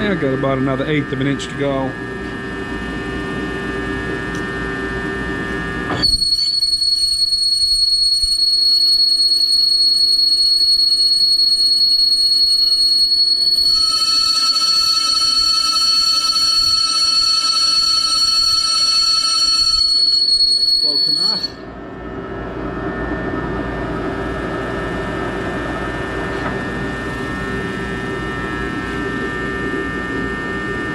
I got about another 1/8 of an inch to go. Close enough.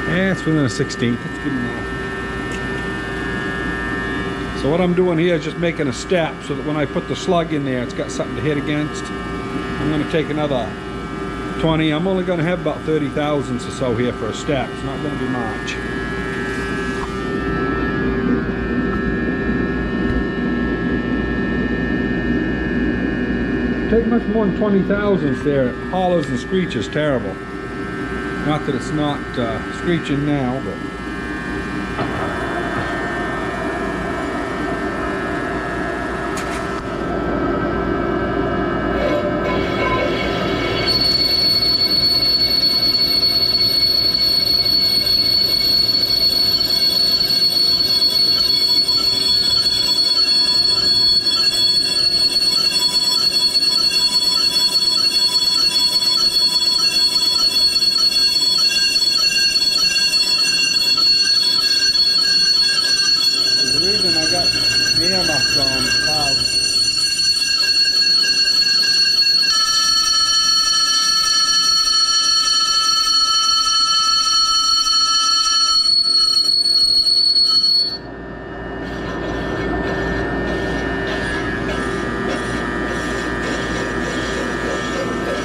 Yeah, it's within a 1/16. That's good enough. So what I'm doing here is just making a step so that when I put the slug in there, it's got something to hit against. I'm going to take another 20. I'm only going to have about 30 thousandths or so here for a step. It's not going to be much. Take much more than 20 thousandths there. It hollers and screeches terrible. Not that it's not screeching now, but I got earmuffs on. Wow.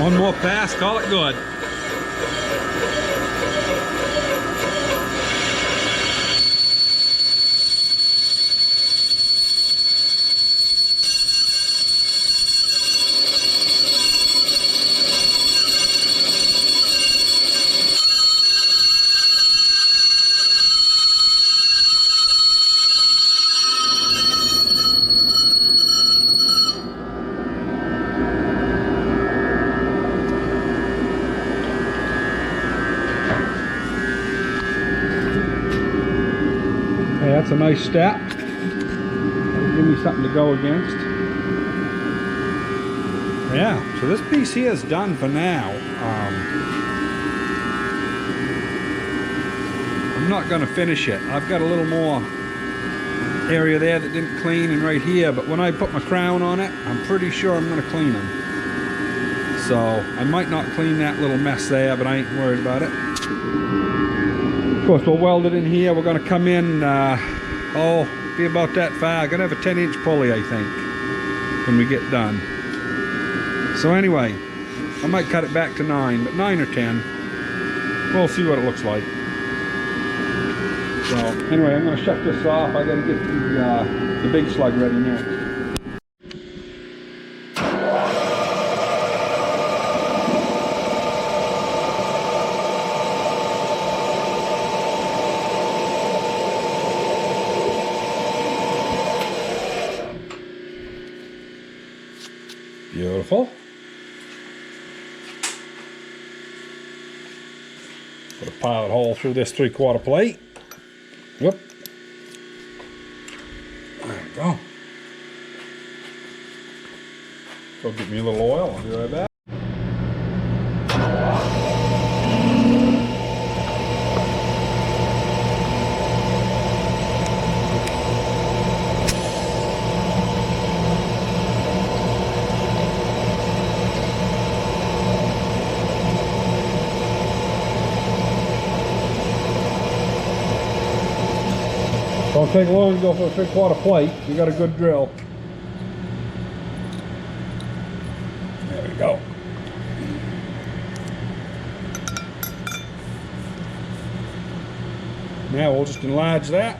One more pass, call it good. That's a nice step. That'll give me something to go against. Yeah, so this piece here is done for now. I'm not going to finish it. I've got a little more area there that didn't clean and right here, but when I put my crown on it, I'm pretty sure I'm going to clean them. So I might not clean that little mess there, but I ain't worried about it. Of course, we'll weld it in here. We're going to come in, be about that far. Going to have a 10-inch pulley, I think, when we get done. So anyway, I might cut it back to 9, but 9 or 10. We'll see what it looks like. So anyway, I'm going to shut this off. I got to get the big slug ready next. Beautiful. Put a pilot hole through this 3/4 plate. Whoop. There we go. Go get me a little oil. I'll be right back. Don't take long to go for a 3/4 plate. You got a good drill. There we go. Now we'll just enlarge that.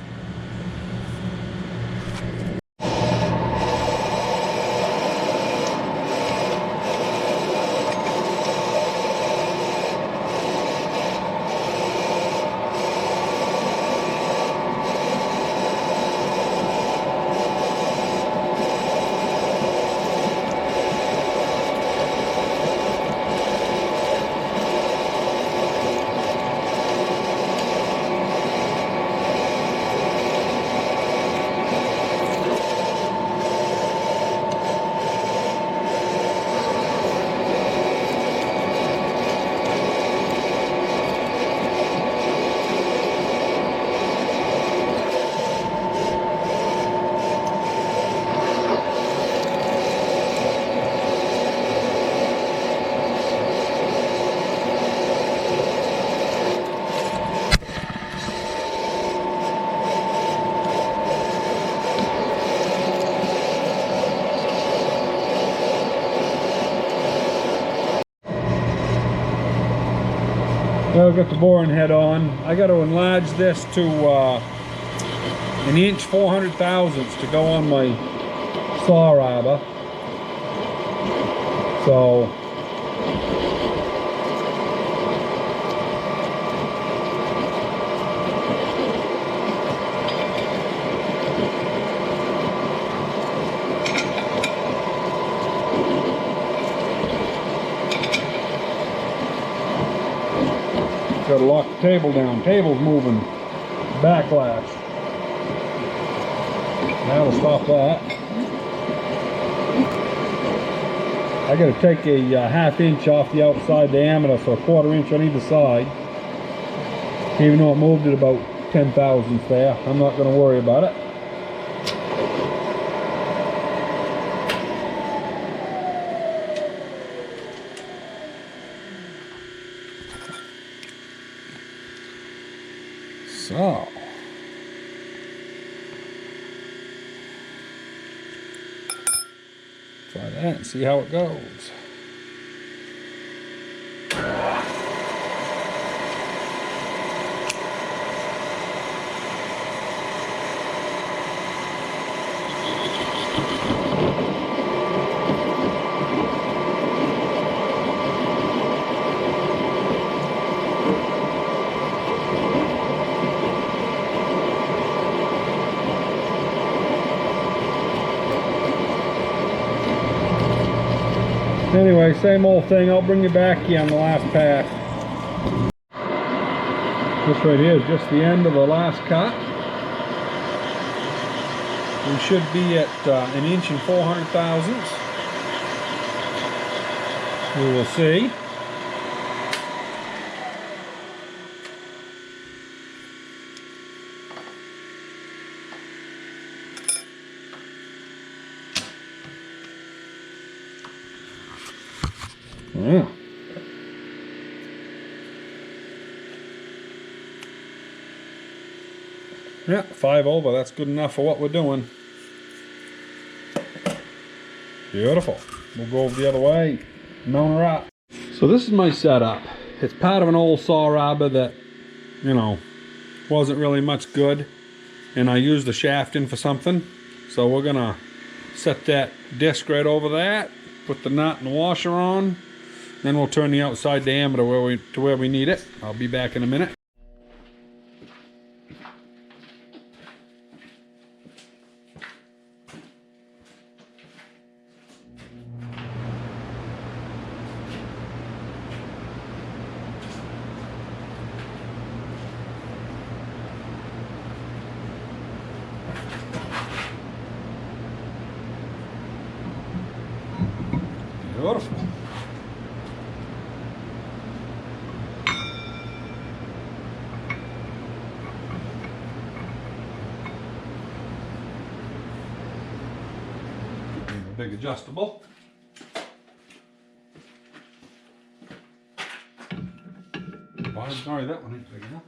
Now I've got the boring head on. I got to enlarge this to 1 inch 400 thousandths to go on my saw arbor. So got to lock the table down. Table's moving. Backlash. That'll stop that. I got to take a 1/2 inch off the outside diameter, so a 1/4 inch on either side. Even though it moved at about 10 thousandths there, I'm not going to worry about it. So, try that and see how it goes. Anyway, same old thing. I'll bring you back here on the last pass. This right here is just the end of the last cut. We should be at 1 inch and 400 thousandths. We will see. Yeah. Yeah, 5 over. That's good enough for what we're doing. Beautiful. We'll go over the other way. Mount her up. So this is my setup. It's part of an old saw arbor that, you know, wasn't really much good. And I used the shaft in for something. So we're gonna set that disc right over that. Put the nut and the washer on. Then we'll turn the outside diameter to where we need it. I'll be back in a minute. Beautiful. Big adjustable. Oh, I'm sorry, that one ain't big enough.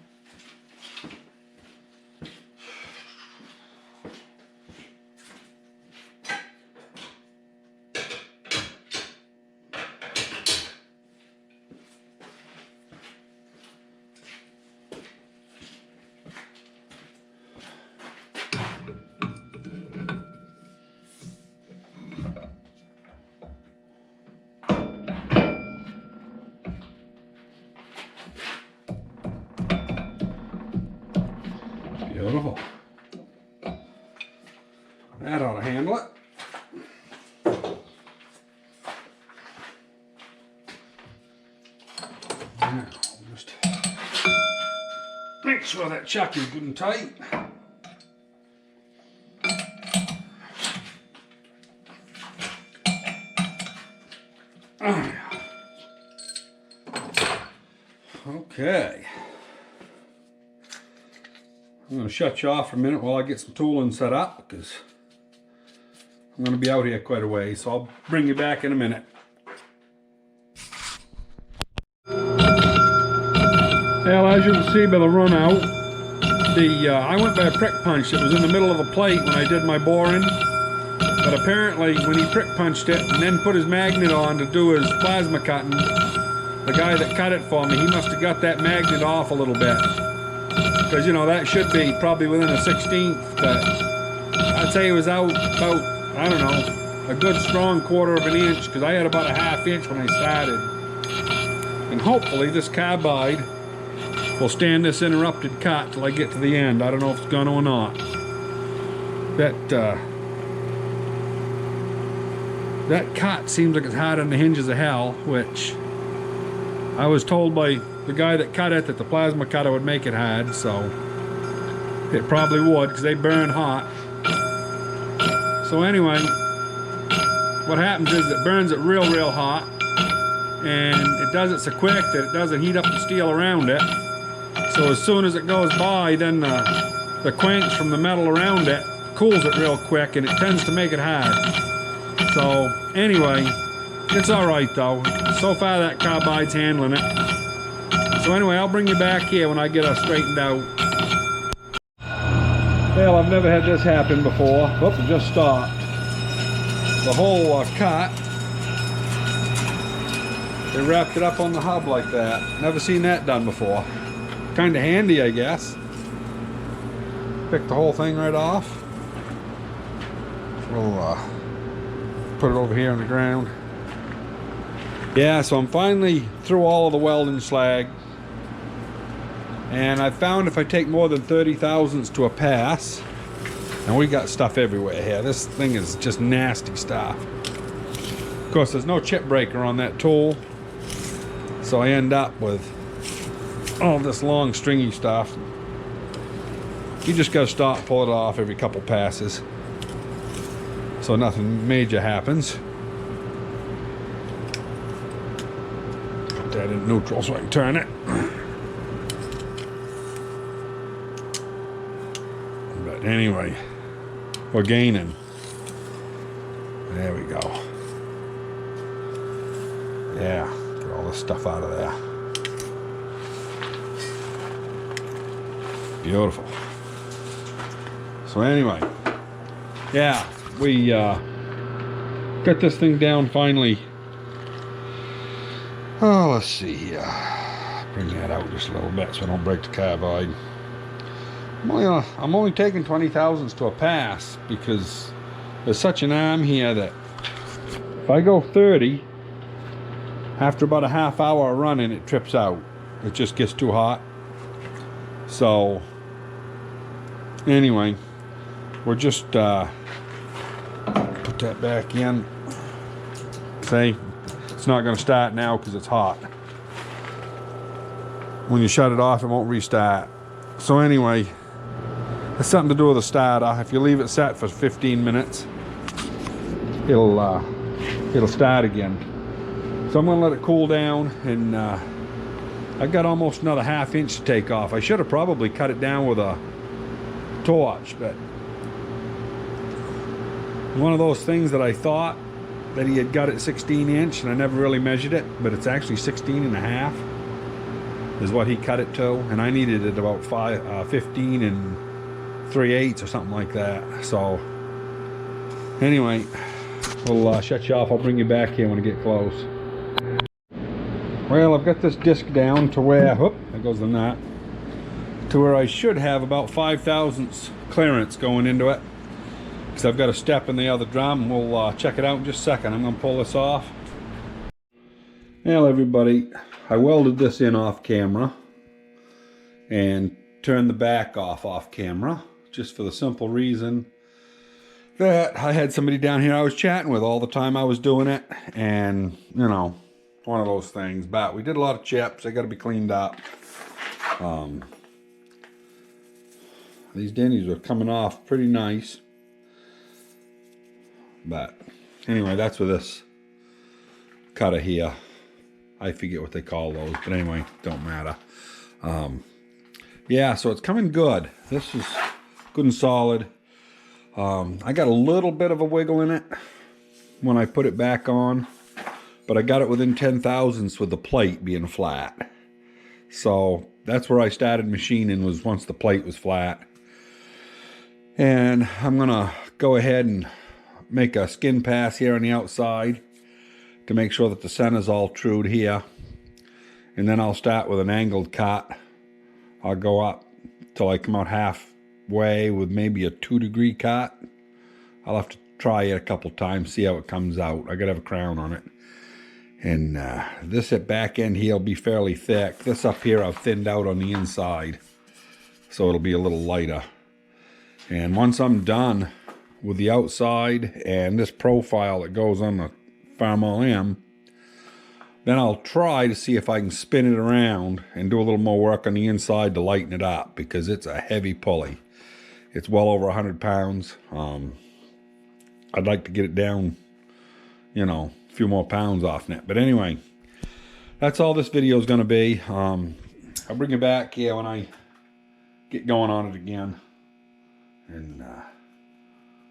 Beautiful. That ought to handle it. Now, just make sure that chuck is good and tight. Okay. I'm going to shut you off for a minute while I get some tooling set up, because I'm going to be out here quite a ways, so I'll bring you back in a minute. Well, as you can see by the run out, I went by a prick punch that was in the middle of the plate when I did my boring. But apparently, when he prick punched it and then put his magnet on to do his plasma cutting, the guy that cut it for me, he must have got that magnet off a little bit. Because, you know, that should be probably within a 1/16th, but I'd say it was out about, I don't know, a good strong 1/4 of an inch, because I had about a 1/2 inch when I started. And hopefully this carbide will stand this interrupted cut till I get to the end. I don't know if it's gonna or not. That cut seems like it's hard on the hinges of hell, which I was told by the guy that cut it that the plasma cutter would make it hard, so it probably would, because they burn hot. So anyway, what happens is it burns it real hot, and it does it so quick that it doesn't heat up the steel around it. So as soon as it goes by, then the quench from the metal around it cools it real quick, and it tends to make it hard. So anyway, it's alright though. So far that carbide's handling it. So anyway, I'll bring you back here when I get us straightened out. Well, I've never had this happen before. Oops, it just stopped. The whole cut, they wrapped it up on the hub like that. Never seen that done before. Kind of handy, I guess. Pick the whole thing right off. We'll put it over here on the ground. Yeah, so I'm finally through all of the welding slag, and I found if I take more than 30 thousandths to a pass, and we got stuff everywhere here. This thing is just nasty stuff. Of course, there's no chip breaker on that tool, so I end up with all this long stringy stuff. You just gotta stop, pull it off every couple passes, so nothing major happens. Put that in neutral so I can turn it. But anyway, we're gaining. There we go. Yeah, get all this stuff out of there. Beautiful. So anyway, yeah, we got this thing down finally. Oh, let's see here. Bring that out just a little bit so I don't break the carbide. I'm only taking 20 thousandths to a pass because there's such an arm here that if I go 30, after about a half hour of running, it trips out. It just gets too hot. So anyway, we're just put that back in. See, it's not going to start now because it's hot. When you shut it off, it won't restart. So anyway, it's something to do with the starter. If you leave it set for 15 minutes, it'll start again. So I'm going to let it cool down, and I've got almost another 1/2 inch to take off. I should have probably cut it down with a torch, but one of those things that I thought that he had got it 16 inch, and I never really measured it, but it's actually 16.5 is what he cut it to, and I needed it about 15 and 3/8 or something like that. So anyway, we'll shut you off. I'll bring you back here when I get close. Well, I've got this disc down to where, whoop, there goes the nut, to where I should have about 5 thousandths clearance going into it, because I've got a step in the other drum. We'll check it out in just a second. I'm going to pull this off. Well, everybody, I welded this in off camera, and turn the back off camera, just for the simple reason that I had somebody down here I was chatting with all the time I was doing it, and you know, one of those things. But we did a lot of chips. They got to be cleaned up. These dinghies were coming off pretty nice, but anyway, that's with this cutter here. I forget what they call those, but anyway, don't matter. Yeah, so it's coming good. This is good and solid. I got a little bit of a wiggle in it when I put it back on, but I got it within 10 thousandths with the plate being flat. So that's where I started machining, was once the plate was flat. And I'm gonna go ahead and make a skin pass here on the outside to make sure that the center's all trued here. And then I'll start with an angled cut. I'll go up till I come out halfway with maybe a 2-degree cut. I'll have to try it a couple times, see how it comes out. I gotta have a crown on it. And this at back end here will be fairly thick. This up here I've thinned out on the inside, so it'll be a little lighter. And once I'm done with the outside and this profile that goes on the Farmall M, then I'll try to see if I can spin it around and do a little more work on the inside to lighten it up, because it's a heavy pulley. It's well over 100 pounds. I'd like to get it down, you know, a few more pounds off net. But anyway, that's all this video is going to be. I'll bring you back here when I get going on it again. And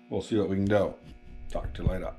we'll see what we can do. Talk to you later.